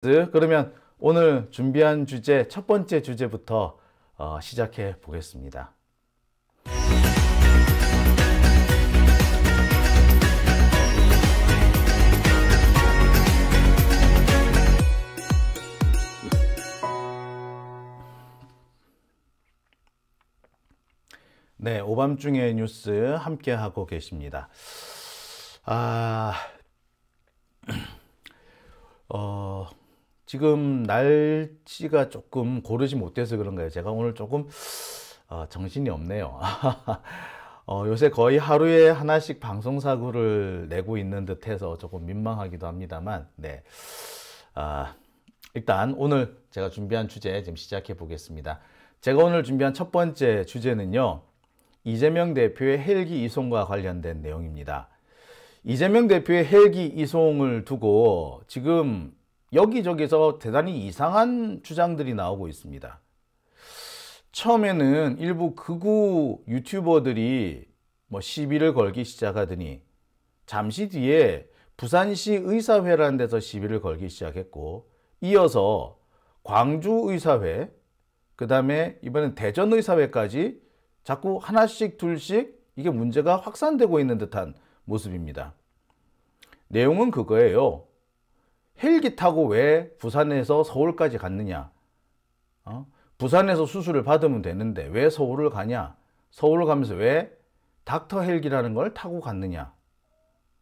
그러면 오늘 준비한 주제 첫 번째 주제부터 시작해 보겠습니다. 네, 오밤중의 뉴스 함께 하고 계십니다. 지금 날씨가 조금 고르지 못해서 그런가요? 제가 오늘 조금 정신이 없네요. 요새 거의 하루에 하나씩 방송사고를 내고 있는 듯해서 조금 민망하기도 합니다만, 네. 일단 오늘 제가 준비한 주제 지금 시작해 보겠습니다. 제가 오늘 준비한 첫 번째 주제는요, 이재명 대표의 헬기 이송과 관련된 내용입니다. 이재명 대표의 헬기 이송을 두고 지금 여기저기서 대단히 이상한 주장들이 나오고 있습니다. 처음에는 일부 극우 유튜버들이 시비를 걸기 시작하더니 잠시 뒤에 부산시 의사회라는 데서 시비를 걸기 시작했고, 이어서 광주 의사회, 그 다음에 이번엔 대전 의사회까지 자꾸 하나씩 둘씩 이게 문제가 확산되고 있는 듯한 모습입니다. 내용은 그거예요. 헬기 타고 왜 부산에서 서울까지 갔느냐? 부산에서 수술을 받으면 되는데 왜 서울을 가냐? 서울을 가면서 왜 닥터 헬기라는 걸 타고 갔느냐?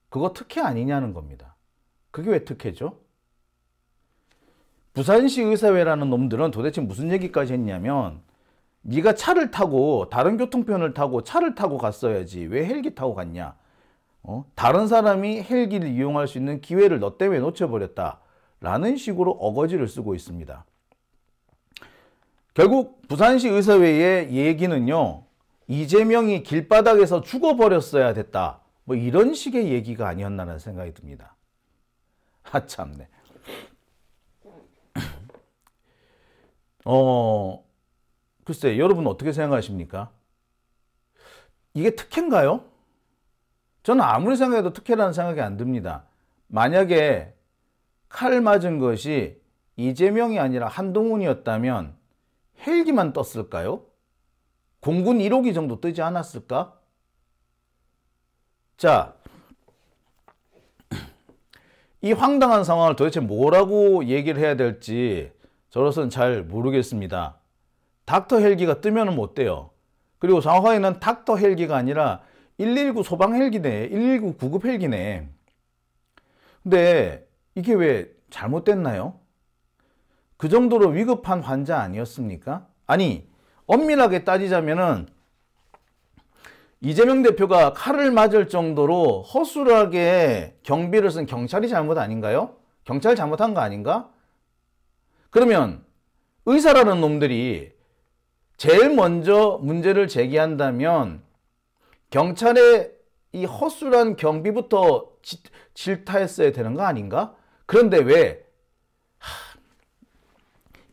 그거 특혜 아니냐는 겁니다. 그게 왜 특혜죠? 부산시 의사회라는 놈들은 도대체 무슨 얘기까지 했냐면, 네가 차를 타고 다른 교통편을 타고 차를 타고 갔어야지 왜 헬기 타고 갔냐? 다른 사람이 헬기를 이용할 수 있는 기회를 너 때문에 놓쳐버렸다 라는 식으로 어거지를 쓰고 있습니다. 결국 부산시 의사회의 얘기는요, 이재명이 길바닥에서 죽어버렸어야 됐다, 이런 식의 얘기가 아니었나라는 생각이 듭니다. 참네. 글쎄, 여러분 어떻게 생각하십니까? 이게 특혜인가요? 저는 아무리 생각해도 특혜라는 생각이 안 듭니다. 만약에 칼 맞은 것이 이재명이 아니라 한동훈이었다면 헬기만 떴을까요? 공군 1호기 정도 뜨지 않았을까? 자, 이 황당한 상황을 도대체 뭐라고 얘기를 해야 될지 저로서는 잘 모르겠습니다. 닥터 헬기가 뜨면 못 돼요. 그리고 정확하게는 닥터 헬기가 아니라 119 소방 헬기네, 119 구급 헬기네. 근데 이게 왜 잘못됐나요? 그 정도로 위급한 환자 아니었습니까? 아니, 엄밀하게 따지자면은 이재명 대표가 칼을 맞을 정도로 허술하게 경비를 쓴 경찰이 잘못 아닌가요? 경찰 잘못한 거 아닌가? 그러면 의사라는 놈들이 제일 먼저 문제를 제기한다면 경찰의 이 허술한 경비부터 질타했어야 되는 거 아닌가? 그런데 왜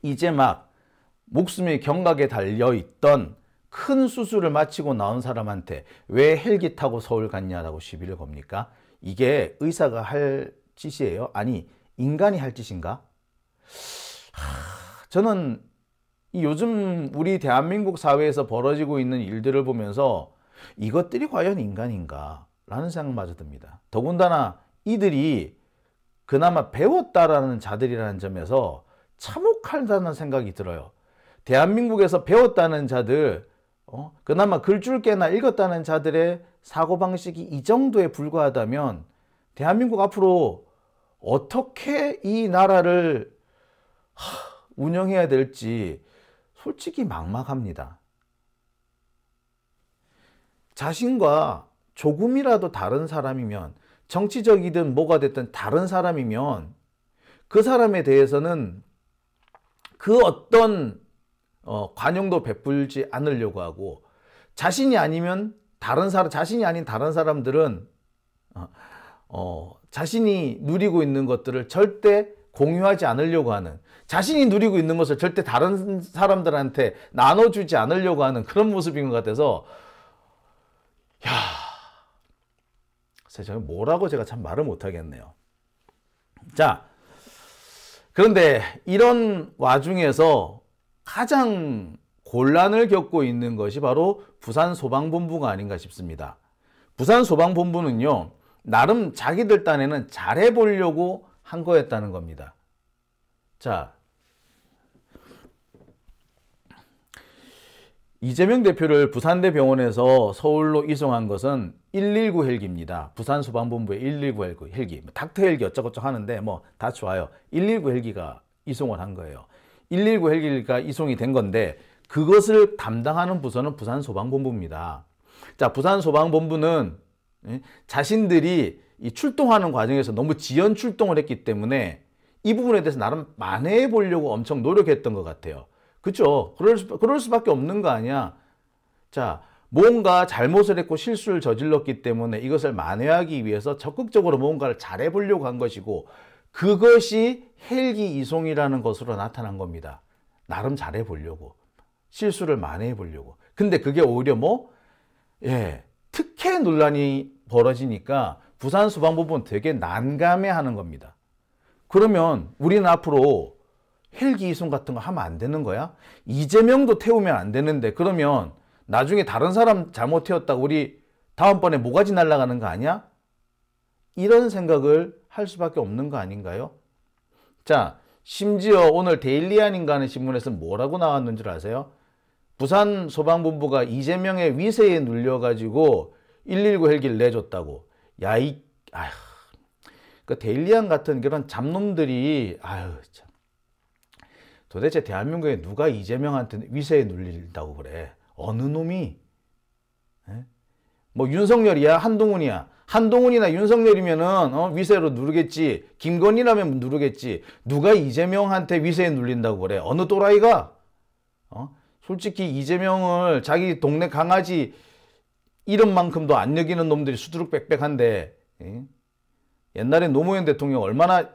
이제 막 목숨이 경각에 달려있던 큰 수술을 마치고 나온 사람한테 왜 헬기 타고 서울 갔냐라고 시비를 겁니까? 이게 의사가 할 짓이에요? 아니, 인간이 할 짓인가? 저는 요즘 우리 대한민국 사회에서 벌어지고 있는 일들을 보면서 이것들이 과연 인간인가? 라는 생각마저 듭니다. 더군다나 이들이 그나마 배웠다라는 자들이라는 점에서 참혹하다는 생각이 들어요. 대한민국에서 배웠다는 자들, 그나마 글줄 깨나 읽었다는 자들의 사고방식이 이 정도에 불과하다면 대한민국 앞으로 어떻게 이 나라를 운영해야 될지 솔직히 막막합니다. 자신과 조금이라도 다른 사람이면, 정치적이든 뭐가 됐든 다른 사람이면 그 사람에 대해서는 그 어떤 관용도 베풀지 않으려고 하고, 자신이 아니면 다른 사람, 자신이 아닌 다른 사람들은 자신이 누리고 있는 것들을 절대 공유하지 않으려고 하는, 자신이 누리고 있는 것을 절대 다른 사람들한테 나눠주지 않으려고 하는 그런 모습인 것 같아서, 제가 뭐라고 제가 참 말을 못하겠네요. 자, 그런데 이런 와중에서 가장 곤란을 겪고 있는 것이 바로 부산소방본부가 아닌가 싶습니다. 부산소방본부는요, 나름 자기들 딴에는 잘해보려고 한 거였다는 겁니다. 자, 이재명 대표를 부산대병원에서 서울로 이송한 것은 119 헬기입니다. 부산소방본부의 119 헬기. 닥터 헬기 어쩌고저쩌고 하는데 뭐 다 좋아요. 119 헬기가 이송을 한 거예요. 119 헬기가 이송이 된 건데 그것을 담당하는 부서는 부산소방본부입니다. 자, 부산소방본부는 자신들이 이 출동하는 과정에서 너무 지연 출동을 했기 때문에 이 부분에 대해서 나름 만회해 보려고 엄청 노력했던 것 같아요. 그렇죠? 그럴 수밖에 없는 거 아니야. 자, 뭔가 잘못을 했고 실수를 저질렀기 때문에 이것을 만회하기 위해서 적극적으로 뭔가를 잘해 보려고 한 것이고 그것이 헬기 이송이라는 것으로 나타난 겁니다. 나름 잘해 보려고. 실수를 만회해 보려고. 근데 그게 오히려 특혜 논란이 벌어지니까 부산소방본부는 되게 난감해하는 겁니다. 그러면 우리는 앞으로 헬기 이송 같은 거 하면 안 되는 거야? 이재명도 태우면 안 되는데 그러면 나중에 다른 사람 잘못 태웠다고 우리 다음번에 모가지 날아가는 거 아니야? 이런 생각을 할 수밖에 없는 거 아닌가요? 자, 심지어 오늘 데일리안인가 하는 신문에서 뭐라고 나왔는 줄 아세요? 부산 소방본부가 이재명의 위세에 눌려가지고 119 헬기를 내줬다고. 그 데일리안 같은 그런 잡놈들이, 참. 도대체 대한민국에 누가 이재명한테 위세에 눌린다고 그래? 어느 놈이? 뭐 윤석열이야? 한동훈이야? 한동훈이나 윤석열이면은 위세로 누르겠지. 김건희라면 누르겠지. 누가 이재명한테 위세에 눌린다고 그래? 어느 또라이가? 솔직히 이재명을 자기 동네 강아지 이름만큼도 안 여기는 놈들이 수두룩빽빽한데 옛날에 노무현 대통령 얼마나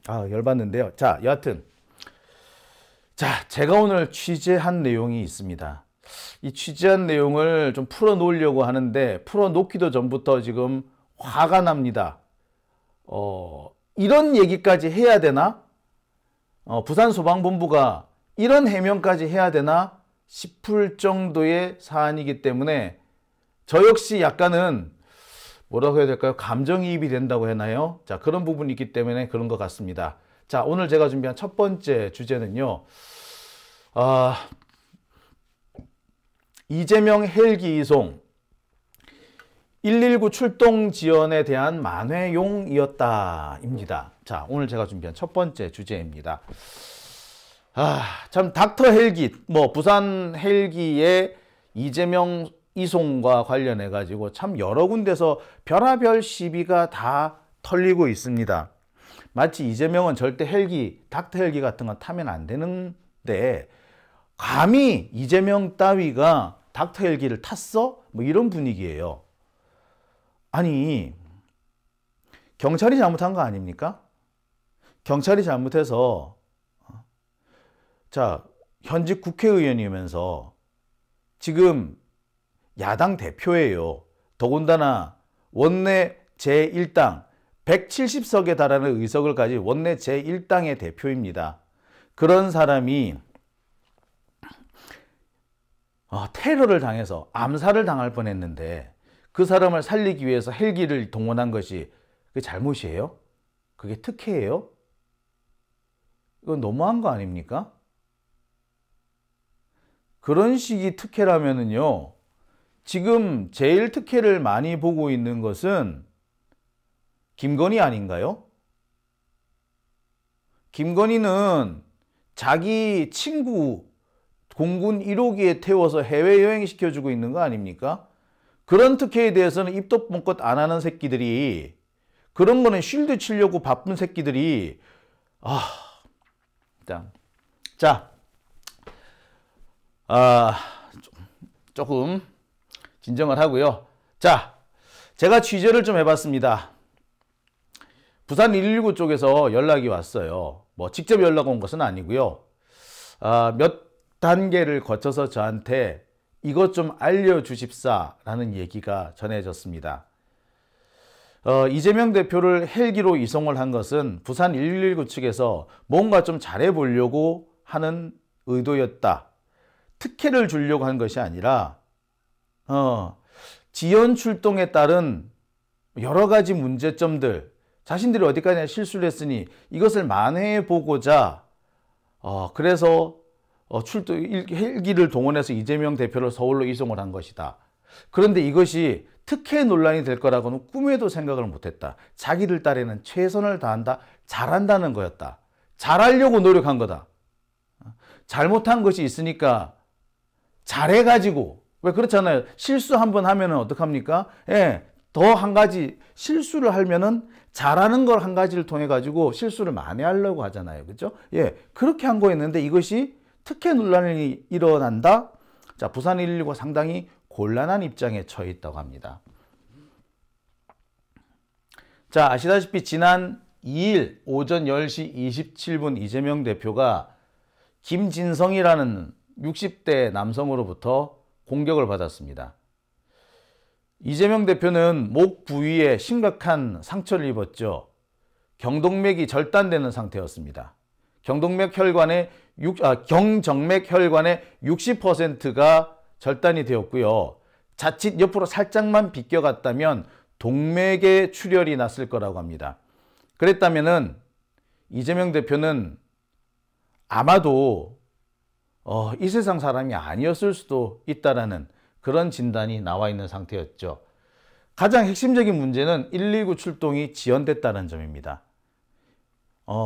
열받는데요. 자, 여하튼 제가 오늘 취재한 내용이 있습니다. 이 취재한 내용을 좀 풀어놓으려고 하는데 풀어놓기도 전부터 지금 화가 납니다. 이런 얘기까지 해야 되나? 부산소방본부가 이런 해명까지 해야 되나 싶을 정도의 사안이기 때문에 저 역시 약간은 뭐라고 해야 될까요? 감정이입이 된다고 해나요? 자, 그런 부분이 있기 때문에 그런 것 같습니다. 자, 오늘 제가 준비한 첫 번째 주제는요. 이재명 헬기 이송 119 출동 지연에 대한 만회용이었다 입니다. 자, 오늘 제가 준비한 첫 번째 주제입니다. 참 닥터 헬기, 부산 헬기의 이재명 이송과 관련해 가지고 참 여러 군데서 별하별 시비가 다 털리고 있습니다. 마치 이재명은 절대 닥터 헬기 같은 건 타면 안 되는데 감히 이재명 따위가 닥터 헬기를 탔어? 이런 분위기예요. 아니, 경찰이 잘못한 거 아닙니까? 경찰이 잘못해서 현직 국회의원이면서 지금 야당 대표예요. 더군다나 원내 제1당 170석에 달하는 의석을 가진 원내 제1당의 대표입니다. 그런 사람이 테러를 당해서 암살을 당할 뻔했는데 그 사람을 살리기 위해서 헬기를 동원한 것이 그게 잘못이에요? 그게 특혜예요? 이건 너무한 거 아닙니까? 그런 식의 특혜라면은요, 지금 제일 특혜를 많이 보고 있는 것은 김건희 아닌가요? 김건희는 자기 친구 공군 1호기에 태워서 해외여행 시켜주고 있는 거 아닙니까? 그런 특혜에 대해서는 입도 뻥끗 안 하는 새끼들이, 그런 거는 쉴드 치려고 바쁜 새끼들이, 조금 진정을 하고요. 자, 제가 취재를 좀 해봤습니다. 부산 119 쪽에서 연락이 왔어요. 직접 연락 온 것은 아니고요. 몇 단계를 거쳐서 저한테 이것 좀 알려주십사 라는 얘기가 전해졌습니다. 이재명 대표를 헬기로 이송을 한 것은 부산 119 측에서 뭔가 좀 잘해보려고 하는 의도였다. 특혜를 주려고 한 것이 아니라 지연 출동에 따른 여러 가지 문제점들, 자신들이 어디까지나 실수를 했으니 이것을 만회해 보고자 그래서 헬기를 동원해서 이재명 대표를 서울로 이송을 한 것이다. 그런데 이것이 특혜 논란이 될 거라고는 꿈에도 생각을 못했다. 자기들 딸에는 최선을 다한다, 잘한다는 거였다. 잘하려고 노력한 거다. 잘못한 것이 있으니까 잘해가지고, 왜 그렇잖아요. 실수 한번 하면은 어떡합니까? 예, 더 한 가지 실수를 하면은 잘하는 걸 한 가지를 통해 가지고 실수를 만회하려고 하잖아요. 그죠? 예, 그렇게 한 거였는데 이것이 특혜 논란이 일어난다? 자, 부산 119가 상당히 곤란한 입장에 처해 있다고 합니다. 자, 아시다시피 지난 2일 오전 10시 27분 이재명 대표가 김진성이라는 60대 남성으로부터 공격을 받았습니다. 이재명 대표는 목 부위에 심각한 상처를 입었죠. 경동맥이 절단되는 상태였습니다. 경정맥 혈관의 60%가 절단이 되었고요. 자칫 옆으로 살짝만 비껴갔다면 동맥에 출혈이 났을 거라고 합니다. 그랬다면은 이재명 대표는 아마도 이 세상 사람이 아니었을 수도 있다라는 그런 진단이 나와 있는 상태였죠. 가장 핵심적인 문제는 119 출동이 지연됐다는 점입니다.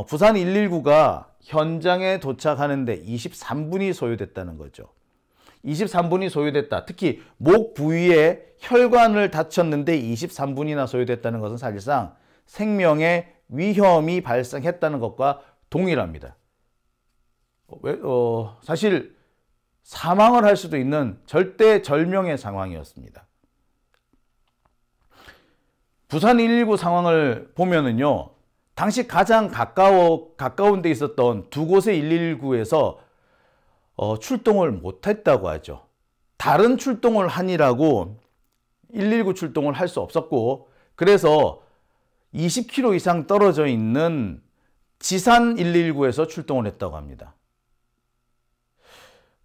부산 119가 현장에 도착하는데 23분이 소요됐다는 거죠. 23분이 소요됐다. 특히 목 부위에 혈관을 다쳤는데 23분이나 소요됐다는 것은 사실상 생명의 위험이 발생했다는 것과 동일합니다. 사실 사망을 할 수도 있는 절대절명의 상황이었습니다. 부산 119 상황을 보면은요, 당시 가장 가까운 데 있었던 두 곳의 119에서 출동을 못했다고 하죠. 다른 출동을 하니라고 119 출동을 할 수 없었고, 그래서 20km 이상 떨어져 있는 지산 119에서 출동을 했다고 합니다.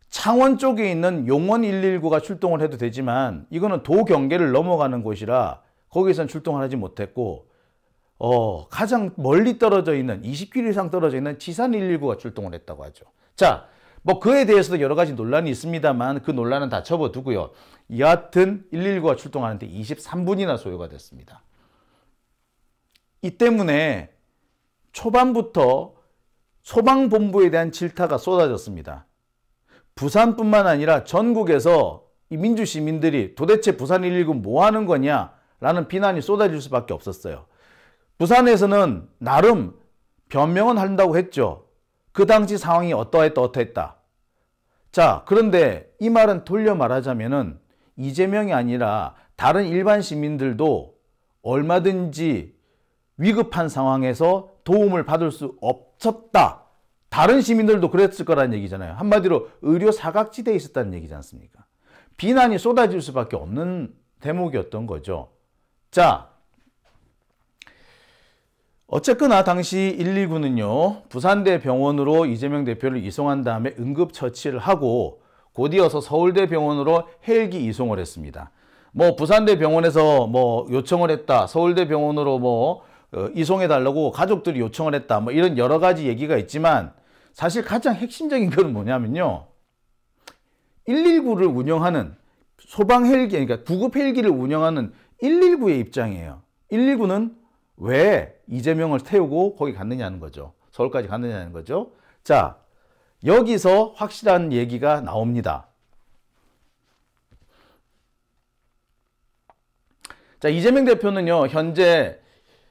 창원 쪽에 있는 용원 119가 출동을 해도 되지만 이거는 도 경계를 넘어가는 곳이라 거기선 출동을 하지 못했고, 가장 멀리 떨어져 있는 20km 이상 떨어져 있는 지산 119가 출동을 했다고 하죠. 자, 뭐 그에 대해서도 여러 가지 논란이 있습니다만 그 논란은 다 접어두고요. 여하튼 119가 출동하는데 23분이나 소요가 됐습니다. 이 때문에 초반부터 소방본부에 대한 질타가 쏟아졌습니다. 부산뿐만 아니라 전국에서 이 민주시민들이 도대체 부산 119 뭐 하는 거냐라는 비난이 쏟아질 수밖에 없었어요. 부산에서는 나름 변명은 한다고 했죠. 그 당시 상황이 어떠했다. 자, 그런데 이 말은 돌려 말하자면은 이재명이 아니라 다른 일반 시민들도 얼마든지 위급한 상황에서 도움을 받을 수 없었다. 다른 시민들도 그랬을 거라는 얘기잖아요. 한마디로 의료 사각지대에 있었다는 얘기지 않습니까? 비난이 쏟아질 수밖에 없는 대목이었던 거죠. 자, 어쨌거나 당시 119는요, 부산대 병원으로 이재명 대표를 이송한 다음에 응급처치를 하고 곧이어서 서울대 병원으로 헬기 이송을 했습니다. 뭐 부산대 병원에서 뭐 요청을 했다, 서울대 병원으로 뭐 이송해 달라고 가족들이 요청을 했다, 뭐 이런 여러 가지 얘기가 있지만 사실 가장 핵심적인 건 뭐냐면요, 119를 운영하는 소방 헬기, 그러니까 구급 헬기를 운영하는 119의 입장이에요. 119는 왜 이재명을 태우고 거기 갔느냐는 거죠. 서울까지 갔느냐는 거죠. 자, 여기서 확실한 얘기가 나옵니다. 자, 이재명 대표는요, 현재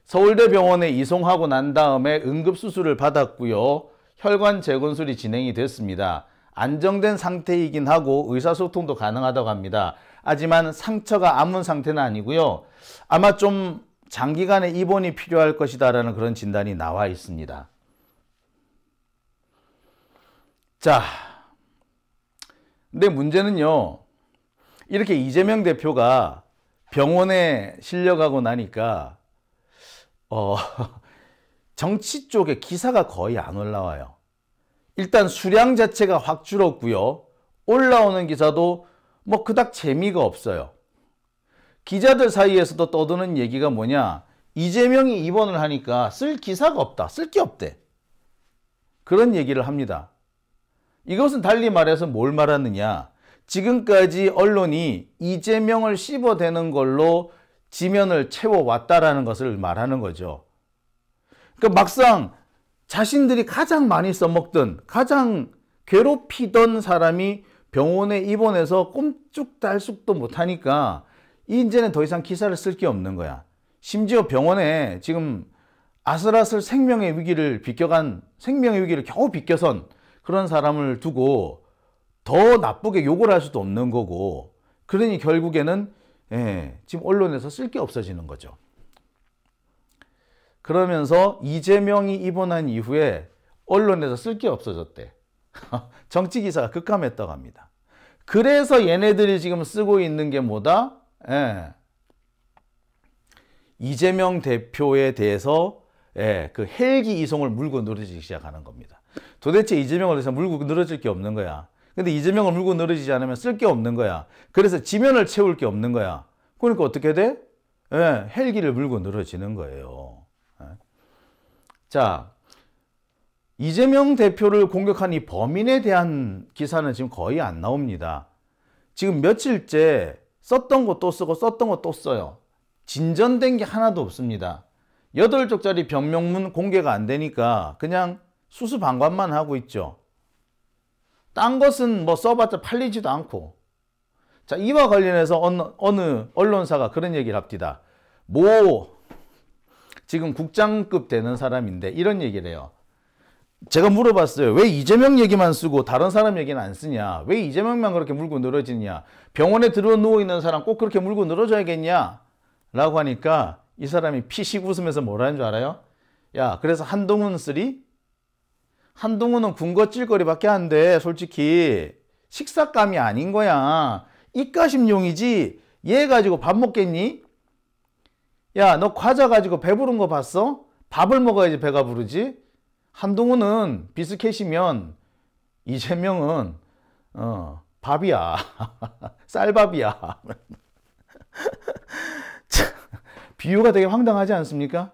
서울대병원에 이송하고 난 다음에 응급수술을 받았고요. 혈관 재건술이 진행이 됐습니다. 안정된 상태이긴 하고 의사소통도 가능하다고 합니다. 하지만 상처가 아문 상태는 아니고요. 아마 좀 장기간의 입원이 필요할 것이다라는 그런 진단이 나와 있습니다. 자, 근데 문제는요, 이렇게 이재명 대표가 병원에 실려가고 나니까 정치 쪽에 기사가 거의 안 올라와요. 일단 수량 자체가 확 줄었고요. 올라오는 기사도 뭐 그닥 재미가 없어요. 기자들 사이에서도 떠드는 얘기가 뭐냐, 이재명이 입원을 하니까 쓸 기사가 없다, 쓸 게 없대, 그런 얘기를 합니다. 이것은 달리 말해서 뭘 말하느냐, 지금까지 언론이 이재명을 씹어대는 걸로 지면을 채워왔다라는 것을 말하는 거죠. 그러니까 막상 자신들이 가장 많이 써먹던, 가장 괴롭히던 사람이 병원에 입원해서 꼼짝달싹도 못하니까 이제는 더 이상 기사를 쓸 게 없는 거야. 심지어 병원에 지금 아슬아슬 생명의 위기를 겨우 비껴선 그런 사람을 두고 더 나쁘게 욕을 할 수도 없는 거고, 그러니 결국에는 지금 언론에서 쓸 게 없어지는 거죠. 그러면서 이재명이 입원한 이후에 언론에서 쓸 게 없어졌대. 정치 기사가 급감했다고 합니다. 그래서 얘네들이 지금 쓰고 있는 게 뭐다? 이재명 대표에 대해서 그 헬기 이송을 물고 늘어지기 시작하는 겁니다. 도대체 이재명을 해서 물고 늘어질 게 없는 거야. 근데 이재명을 물고 늘어지지 않으면 쓸 게 없는 거야. 그래서 지면을 채울 게 없는 거야. 그러니까 어떻게 돼? 헬기를 물고 늘어지는 거예요. 자, 이재명 대표를 공격한 이 범인에 대한 기사는 지금 거의 안 나옵니다. 지금 며칠째 썼던 거 또 쓰고 썼던 거 또 써요. 진전된 게 하나도 없습니다. 8쪽짜리 변명문 공개가 안 되니까 그냥 수수방관만 하고 있죠. 딴 것은 뭐 써봤자 팔리지도 않고. 자, 이와 관련해서 어느 언론사가 그런 얘기를 합니다. 지금 국장급 되는 사람인데 이런 얘기를 해요. 제가 물어봤어요. 왜 이재명 얘기만 쓰고 다른 사람 얘기는 안 쓰냐? 왜 이재명만 그렇게 물고 늘어지냐? 병원에 들어 누워있는 사람 꼭 그렇게 물고 늘어져야겠냐? 라고 하니까 이 사람이 피식 웃으면서 뭐라는 줄 알아요? 야, 그래서 한동훈 쓰리? 한동훈은 군것질거리밖에 안 돼. 솔직히 식사감이 아닌 거야. 입가심용이지. 얘 가지고 밥 먹겠니? 야, 너 과자 가지고 배부른 거 봤어? 밥을 먹어야지 배가 부르지. 한동훈은 비스켓이면 이재명은 밥이야. 쌀밥이야. 비유가 되게 황당하지 않습니까?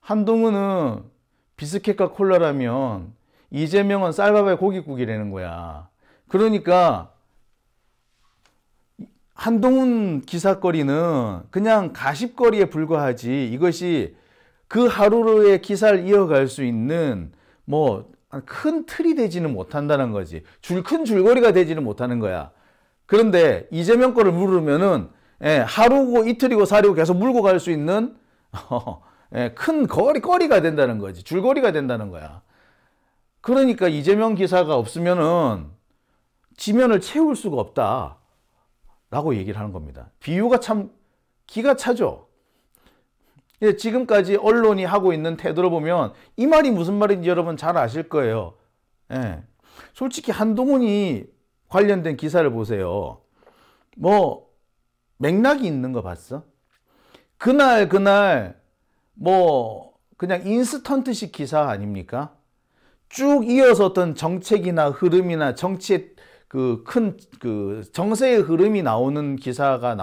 한동훈은 비스켓과 콜라라면 이재명은 쌀밥에 고깃국이라는 거야. 그러니까 한동훈 기사거리는 그냥 가십거리에 불과하지, 이것이 그 하루의 기사를 이어갈 수 있는 뭐 큰 틀이 되지는 못한다는 거지. 큰 줄거리가 되지는 못하는 거야. 그런데 이재명 거를 물으면은 하루고 이틀이고 사리고 계속 물고 갈 수 있는 큰 거리가 된다는 거지. 줄거리가 된다는 거야. 그러니까 이재명 기사가 없으면은 지면을 채울 수가 없다 라고 얘기를 하는 겁니다. 비유가 참 기가 차죠. 지금까지 언론이 하고 있는 태도를 보면 이 말이 무슨 말인지 여러분 잘 아실 거예요. 솔직히 한동훈이 관련된 기사를 보세요. 뭐 맥락이 있는 거 봤어? 그날 뭐 그냥 인스턴트식 기사 아닙니까? 쭉 이어서 어떤 정책이나 흐름이나 정치의 큰 정세의 흐름이 나오는 기사가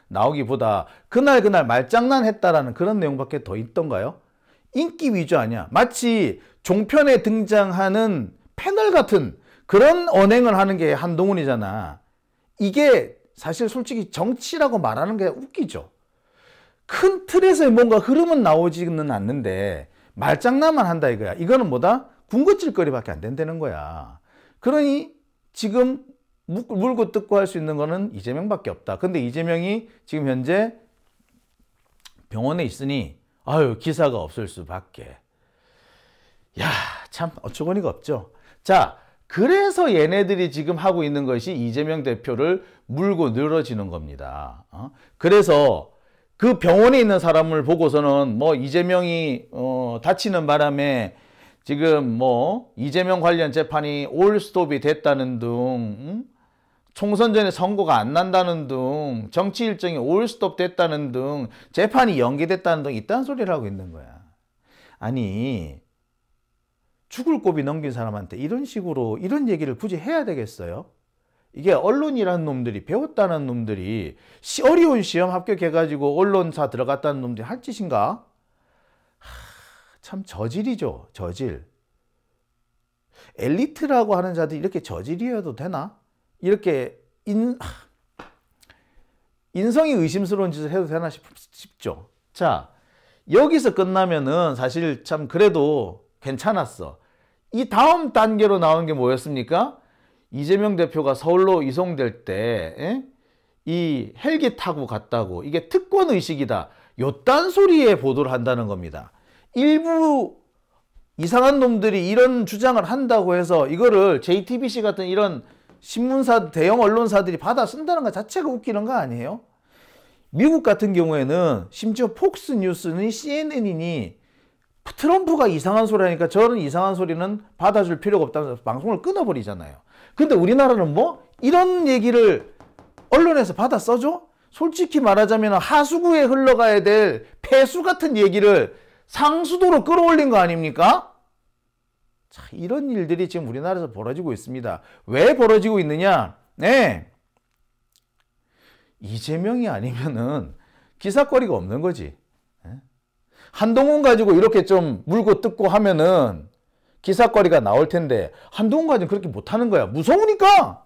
나오기보다 그날 말장난 했다라는 그런 내용밖에 더 있던가요? 인기 위주 아니야. 마치 종편에 등장하는 패널 같은 그런 언행을 하는 게 한동훈이잖아. 이게 사실 솔직히 정치라고 말하는 게 웃기죠. 큰 틀에서 뭔가 흐름은 나오지는 않는데 말장난만 한다 이거야. 이거는 뭐다? 군것질거리밖에 안 된다는 거야. 그러니 지금 물고 뜯고 할 수 있는 거는 이재명밖에 없다. 근데 이재명이 지금 현재 병원에 있으니 기사가 없을 수밖에. 야, 참 어처구니가 없죠. 자, 그래서 얘네들이 지금 하고 있는 것이 이재명 대표를 물고 늘어지는 겁니다. 그래서 그 병원에 있는 사람을 보고서는 뭐 이재명이 다치는 바람에 지금 뭐 이재명 관련 재판이 올 스톱이 됐다는 등 총선 전에 선거가 안 난다는 등, 정치 일정이 올스톱 됐다는 등, 재판이 연기됐다는 등 이딴 소리를 하고 있는 거야. 아니, 죽을 고비 넘긴 사람한테 이런 식으로 이런 얘기를 굳이 해야 되겠어요? 이게 언론이라는 놈들이, 배웠다는 놈들이 어려운 시험 합격해가지고 언론사 들어갔다는 놈들이 할 짓인가? 참 저질이죠, 저질. 엘리트라고 하는 자들이 이렇게 저질이어도 되나? 이렇게 인성이 의심스러운 짓을 해도 되나 싶죠. 자, 여기서 끝나면은 사실 참 그래도 괜찮았어. 이 다음 단계로 나온 게 뭐였습니까? 이재명 대표가 서울로 이송될 때 이 헬기 타고 갔다고, 이게 특권 의식이다, 요딴 소리에 보도를 한다는 겁니다. 일부 이상한 놈들이 이런 주장을 한다고 해서 이거를 JTBC 같은 이런 신문사, 대형 언론사들이 받아 쓴다는 것 자체가 웃기는 거 아니에요? 미국 같은 경우에는 심지어 폭스뉴스니 CNN이니 트럼프가 이상한 소리 하니까 저런 이상한 소리는 받아줄 필요가 없다면서 방송을 끊어버리잖아요. 근데 우리나라는 뭐 이런 얘기를 언론에서 받아 써줘? 솔직히 말하자면 하수구에 흘러가야 될 폐수 같은 얘기를 상수도로 끌어올린 거 아닙니까? 자, 이런 일들이 지금 우리나라에서 벌어지고 있습니다. 왜 벌어지고 있느냐? 네, 이재명이 아니면은 기사거리가 없는 거지. 한동훈 가지고 이렇게 좀 물고 뜯고 하면은 기사거리가 나올 텐데, 한동훈 가지고 그렇게 못하는 거야. 무서우니까.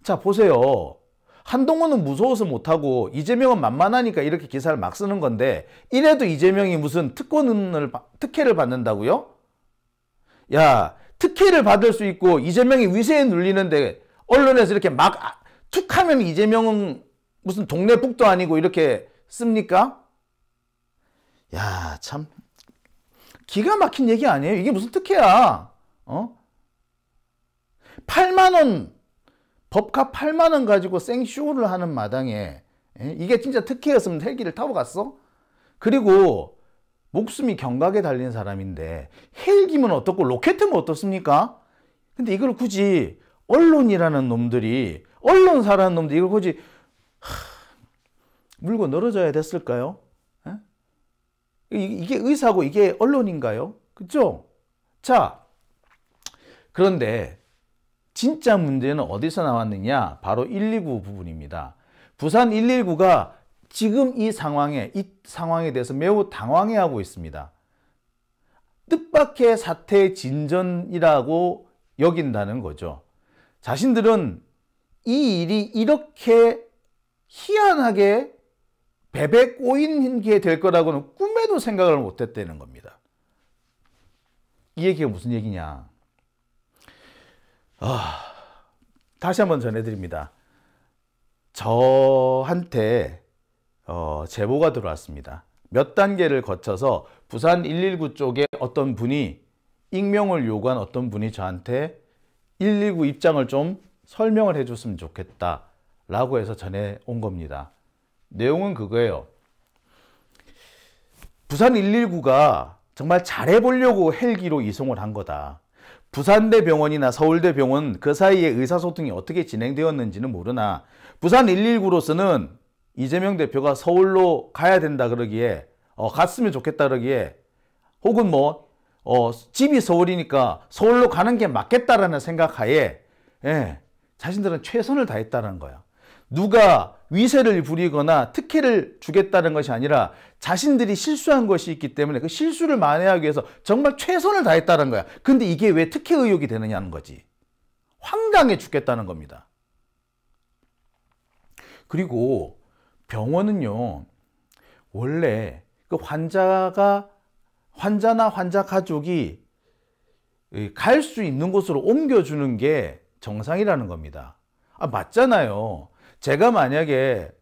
자, 보세요. 한동훈은 무서워서 못하고 이재명은 만만하니까 이렇게 기사를 막 쓰는 건데, 이래도 이재명이 무슨 특혜를 받는다고요? 야, 특혜를 받을 수 있고 이재명이 위세에 눌리는데 언론에서 이렇게 막 툭하면 이재명은 무슨 동네 북도 아니고 이렇게 씁니까? 야, 참 기가 막힌 얘기 아니에요? 이게 무슨 특혜야? 8만 원, 법카 8만 원 가지고 생쇼를 하는 마당에 이게 진짜 특혜였으면 헬기를 타고 갔어? 그리고 목숨이 경각에 달린 사람인데 헬기면 어떻고 로켓이면 어떻습니까? 근데 이걸 굳이 언론이라는 놈들이, 언론사라는 놈들이 이걸 굳이 물고 늘어져야 됐을까요? 이게 의사고 이게 언론인가요? 그죠? 자, 그런데 진짜 문제는 어디서 나왔느냐? 바로 119 부분입니다. 부산 119가 지금 이 상황에 대해서 매우 당황해하고 있습니다. 뜻밖의 사태 진전이라고 여긴다는 거죠. 자신들은 이 일이 이렇게 희한하게 베베 꼬인 게 될 거라고는 꿈에도 생각을 못했다는 겁니다. 이 얘기가 무슨 얘기냐? 다시 한번 전해드립니다. 저한테 제보가 들어왔습니다. 몇 단계를 거쳐서 부산 119 쪽에 어떤 분이, 익명을 요구한 어떤 분이 저한테 119 입장을 좀 설명을 해줬으면 좋겠다 라고 해서 전해온 겁니다. 내용은 그거예요. 부산 119가 정말 잘해보려고 헬기로 이송을 한 거다. 부산대병원이나 서울대병원 그 사이에 의사소통이 어떻게 진행되었는지는 모르나 부산 119로서는 이재명 대표가 서울로 가야 된다 그러기에 갔으면 좋겠다 그러기에, 혹은 집이 서울이니까 서울로 가는 게 맞겠다라는 생각하에 자신들은 최선을 다했다는 거야. 누가 위세를 부리거나 특혜를 주겠다는 것이 아니라 자신들이 실수한 것이 있기 때문에 그 실수를 만회하기 위해서 정말 최선을 다했다는 거야. 근데 이게 왜 특혜 의혹이 되느냐는 거지. 황당해 죽겠다는 겁니다. 그리고 병원은요, 원래 그 환자나 환자 가족이 갈 수 있는 곳으로 옮겨주는 게 정상이라는 겁니다. 맞잖아요. 제가 만약에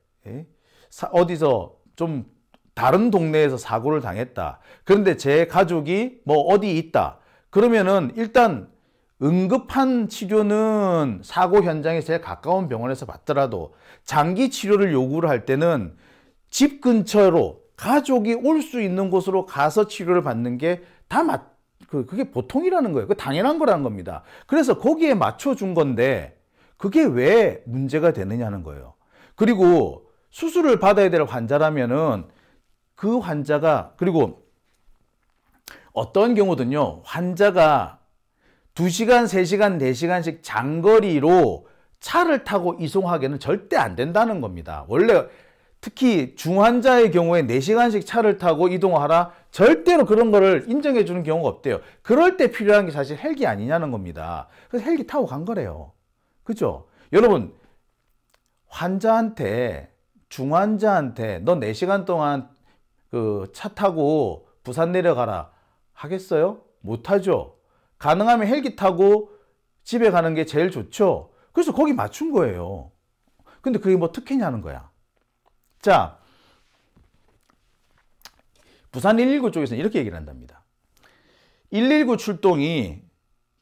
어디서 좀 다른 동네에서 사고를 당했다. 그런데 제 가족이 어디 있다. 그러면은 일단 응급한 치료는 사고 현장에 제일 가까운 병원에서 받더라도 장기 치료를 요구를 할 때는 집 근처로 가족이 올 수 있는 곳으로 가서 치료를 받는 게 그게 보통이라는 거예요. 그 당연한 거라는 겁니다. 그래서 거기에 맞춰준 건데, 그게 왜 문제가 되느냐는 거예요. 그리고 수술을 받아야 될 환자라면은 그 환자가, 그리고 어떤 경우든요, 환자가 2시간, 3시간, 4시간씩 장거리로 차를 타고 이송하기는 절대 안 된다는 겁니다. 원래 특히 중환자의 경우에 4시간씩 차를 타고 이동하라, 절대로 그런 거를 인정해 주는 경우가 없대요. 그럴 때 필요한 게 사실 헬기 아니냐는 겁니다. 그래서 헬기 타고 간 거래요. 그죠? 여러분, 환자한테, 중환자한테 너 4시간 동안 그 차 타고 부산 내려가라 하겠어요? 못하죠. 가능하면 헬기 타고 집에 가는 게 제일 좋죠. 그래서 거기 맞춘 거예요. 근데 그게 뭐 특혜냐는 거야. 자, 부산 119 쪽에서는 이렇게 얘기를 한답니다. 119 출동이,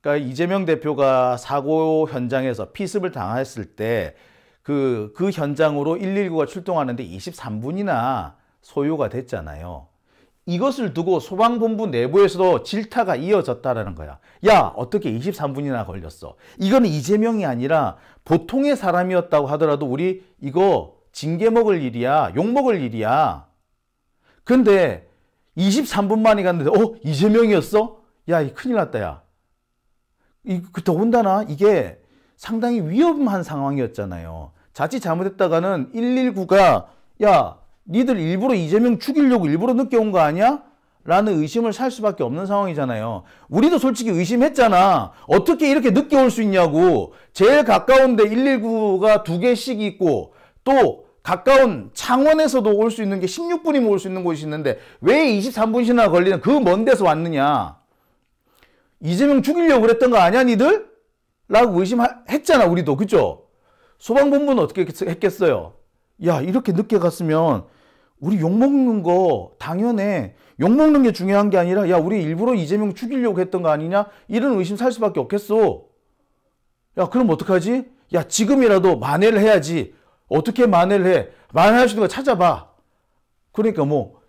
그러니까 이재명 대표가 사고 현장에서 피습을 당했을 때 그 현장으로 119가 출동하는데 23분이나 소요가 됐잖아요. 이것을 두고 소방본부 내부에서도 질타가 이어졌다라는 거야. 야, 어떻게 23분이나 걸렸어? 이건 이재명이 아니라 보통의 사람이었다고 하더라도 우리 이거 징계 먹을 일이야. 욕 먹을 일이야. 근데 23분 만에 갔는데 이재명이었어? 야, 이 큰일 났다, 야. 더군다나 이게 상당히 위험한 상황이었잖아요. 자칫 잘못했다가는 119가 야, 니들 일부러 이재명 죽이려고 일부러 늦게 온 거 아니야? 라는 의심을 살 수밖에 없는 상황이잖아요. 우리도 솔직히 의심했잖아. 어떻게 이렇게 늦게 올 수 있냐고. 제일 가까운데 119가 2개씩 있고 또 가까운 창원에서도 올 수 있는 게 16분이면 올 수 있는 곳이 있는데 왜 23분이나 걸리는 그 먼 데서 왔느냐. 이재명 죽이려고 그랬던 거 아니야 니들? 라고 의심했잖아 우리도. 그죠? 소방본부는 어떻게 했겠어요? 야, 이렇게 늦게 갔으면 우리 욕먹는 거 당연해. 욕먹는 게 중요한 게 아니라 야, 우리 일부러 이재명 죽이려고 했던 거 아니냐? 이런 의심 살 수밖에 없겠어. 야, 그럼 어떡하지? 야, 지금이라도 만회를 해야지. 어떻게 만회를 해? 만회할 수 있는 거 찾아봐. 그러니까 뭐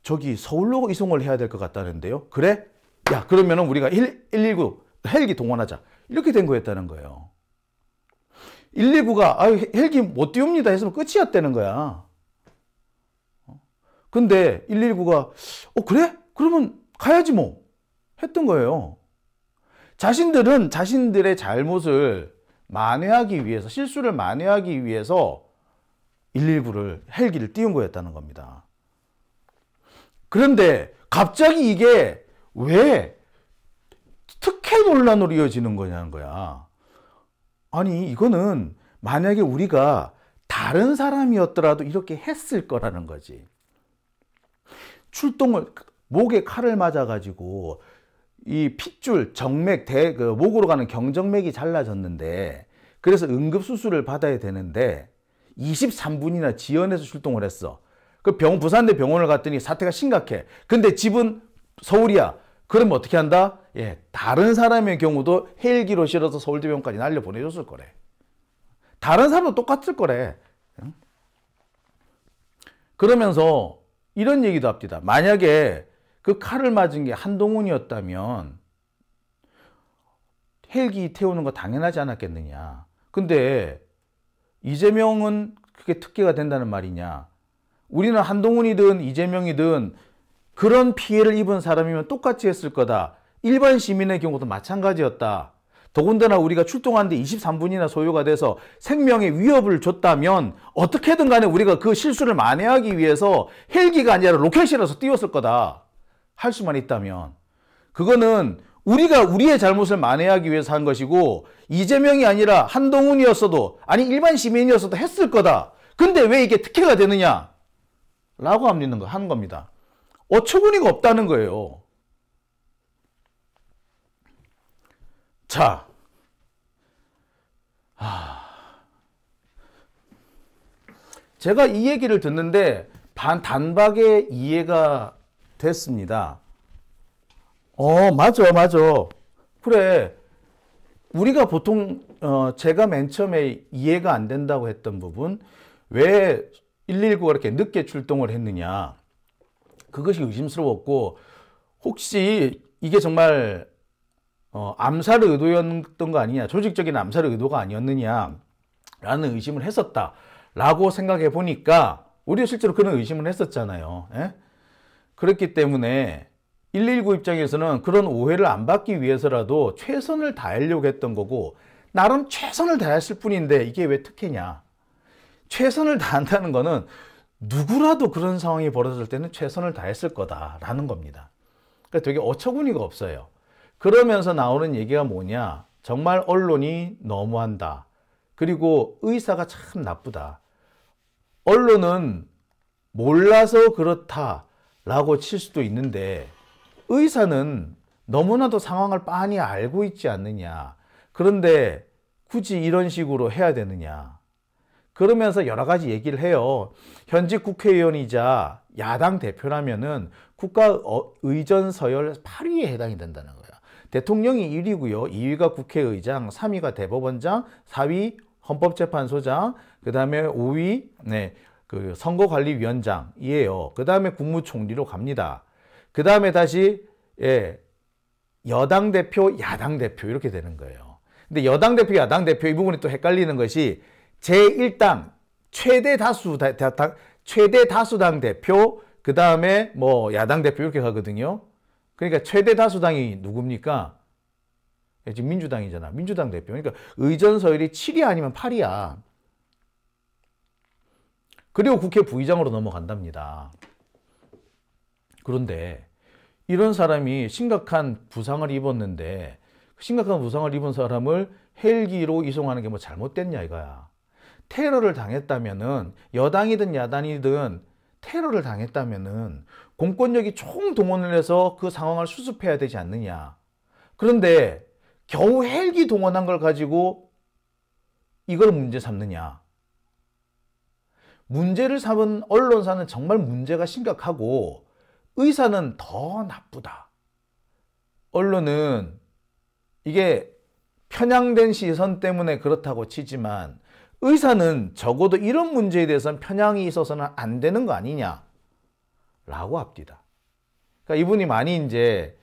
저기 서울로 이송을 해야 될 것 같다는데요. 그래? 야, 그러면은 우리가 119 헬기 동원하자. 이렇게 된 거였다는 거예요. 119가 헬기 못 띄웁니다 했으면 끝이었다는 거야. 근데 119가 그래? 그러면 가야지 뭐 했던 거예요. 자신들은 자신들의 잘못을 만회하기 위해서, 실수를 만회하기 위해서 119를 헬기를 띄운 거였다는 겁니다. 그런데 갑자기 이게 왜 특혜 논란으로 이어지는 거냐는 거야. 아니, 이거는 만약에 우리가 다른 사람이었더라도 이렇게 했을 거라는 거지. 출동을, 목에 칼을 맞아가지고 이 핏줄, 정맥, 목으로 가는 경정맥이 잘라졌는데 그래서 응급수술을 받아야 되는데 23분이나 지연해서 출동을 했어. 그 부산대 병원을 갔더니 사태가 심각해. 근데 집은 서울이야. 그러면 어떻게 한다? 예, 다른 사람의 경우도 헬기로 실어서 서울대병원까지 날려 보내줬을 거래. 다른 사람도 똑같을 거래. 그러면서 이런 얘기도 합니다. 만약에 그 칼을 맞은 게 한동훈이었다면 헬기 태우는 거 당연하지 않았겠느냐. 근데 이재명은 그게 특혜가 된다는 말이냐. 우리는 한동훈이든 이재명이든 그런 피해를 입은 사람이면 똑같이 했을 거다. 일반 시민의 경우도 마찬가지였다. 더군다나 우리가 출동하는데 23분이나 소요가 돼서 생명에 위협을 줬다면 어떻게든 간에 우리가 그 실수를 만회하기 위해서 헬기가 아니라 로켓이라서 띄웠을 거다. 할 수만 있다면. 그거는 우리가 우리의 잘못을 만회하기 위해서 한 것이고 이재명이 아니라 한동훈이었어도 아니 일반 시민이었어도 했을 거다. 근데 왜 이게 특혜가 되느냐? 라고 하는 겁니다. 어처구니가 없다는 거예요. 자, 제가 이 얘기를 듣는데 단박에 이해가 됐습니다. 맞아. 그래. 우리가 보통 제가 맨 처음에 이해가 안 된다고 했던 부분, 왜 119가 이렇게 늦게 출동을 했느냐. 그것이 의심스러웠고, 혹시 이게 정말 암살 의도였던 거 아니냐, 조직적인 암살 의도가 아니었느냐 라는 의심을 했었다라고 생각해 보니까 우리가 실제로 그런 의심을 했었잖아요. 예? 그렇기 때문에 119 입장에서는 그런 오해를 안 받기 위해서라도 최선을 다하려고 했던 거고, 나름 최선을 다했을 뿐인데 이게 왜 특혜냐. 최선을 다한다는 거는 누구라도 그런 상황이 벌어질 때는 최선을 다했을 거다라는 겁니다. 그러니까 되게 어처구니가 없어요. 그러면서 나오는 얘기가 뭐냐, 정말 언론이 너무한다. 그리고 의사가 참 나쁘다. 언론은 몰라서 그렇다라고 칠 수도 있는데 의사는 너무나도 상황을 빤히 알고 있지 않느냐. 그런데 굳이 이런 식으로 해야 되느냐. 그러면서 여러 가지 얘기를 해요. 현직 국회의원이자 야당 대표라면은 국가의전 서열 8위에 해당이 된다는 거예요. 대통령이 1위고요. 2위가 국회의장, 3위가 대법원장, 4위 헌법재판소장, 그 다음에 5위 그 선거관리위원장이에요. 그 다음에 국무총리로 갑니다. 그 다음에 다시 여당 대표, 야당 대표 이렇게 되는 거예요. 근데 여당 대표, 야당 대표 이 부분이 또 헷갈리는 것이 제1당 최대 다수당 대표, 그 다음에 뭐 야당 대표 이렇게 가거든요. 그러니까 최대 다수당이 누굽니까? 지금 민주당이잖아. 민주당 대표. 그러니까 의전 서열이 7위 아니면 8위야. 그리고 국회 부의장으로 넘어간답니다. 그런데 이런 사람이 심각한 부상을 입었는데, 심각한 부상을 입은 사람을 헬기로 이송하는 게 뭐 잘못됐냐 이거야. 테러를 당했다면은, 여당이든 야당이든 테러를 당했다면은 공권력이 총동원을 해서 그 상황을 수습해야 되지 않느냐. 그런데 겨우 헬기 동원한 걸 가지고 이걸 문제 삼느냐. 문제를 삼은 언론사는 정말 문제가 심각하고 의사는 더 나쁘다. 언론은 이게 편향된 시선 때문에 그렇다고 치지만 의사는 적어도 이런 문제에 대해서는 편향이 있어서는 안 되는 거 아니냐 라고 합니다. 그러니까 이분이 많이 이제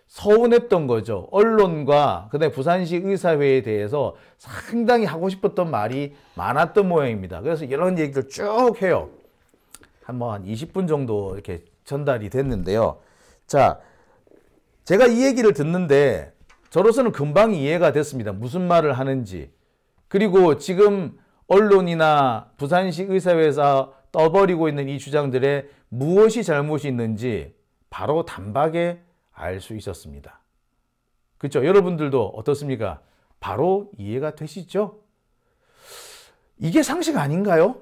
서운했던 거죠. 언론과 그다음에 부산시 의사회에 대해서 상당히 하고 싶었던 말이 많았던 모양입니다. 그래서 이런 얘기를 쭉 해요. 한 20분 정도 이렇게 전달이 됐는데요. 자, 제가 이 얘기를 듣는데 저로서는 금방 이해가 됐습니다. 무슨 말을 하는지. 그리고 지금 언론이나 부산시 의사회에서 떠버리고 있는 이 주장들에 무엇이 잘못이 있는지 바로 단박에 알 수 있었습니다. 그렇죠? 여러분들도 어떻습니까? 바로 이해가 되시죠? 이게 상식 아닌가요?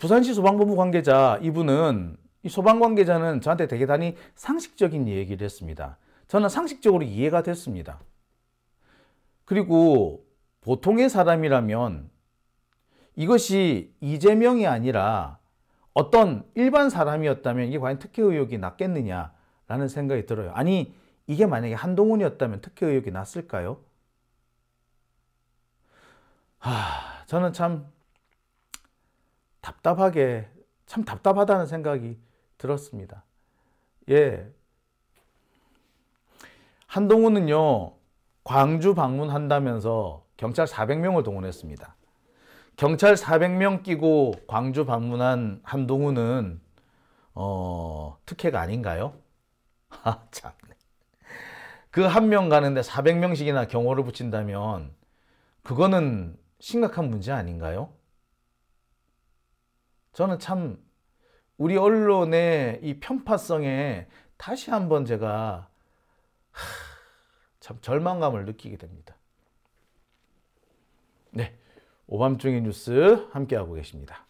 부산시 소방본부 관계자, 이 소방 관계자는 저한테 대단히 상식적인 얘기를 했습니다. 저는 상식적으로 이해가 됐습니다. 그리고 보통의 사람이라면 이것이 이재명이 아니라 어떤 일반 사람이었다면 이게 과연 특혜 의혹이 났겠느냐라는 생각이 들어요. 아니, 이게 만약에 한동훈이었다면 특혜 의혹이 났을까요? 저는 참 답답하다는 생각이 들었습니다. 예. 한동훈은요, 광주 방문한다면서 경찰 400명을 동원했습니다. 경찰 400명 끼고 광주 방문한 한동훈은 특혜가 아닌가요? 참. 그 한 명 가는데 400명씩이나 경호를 붙인다면 그거는 심각한 문제 아닌가요? 저는 참 우리 언론의 이 편파성에 다시 한번 제가 참 절망감을 느끼게 됩니다. 네, 오밤중의 뉴스 함께하고 계십니다.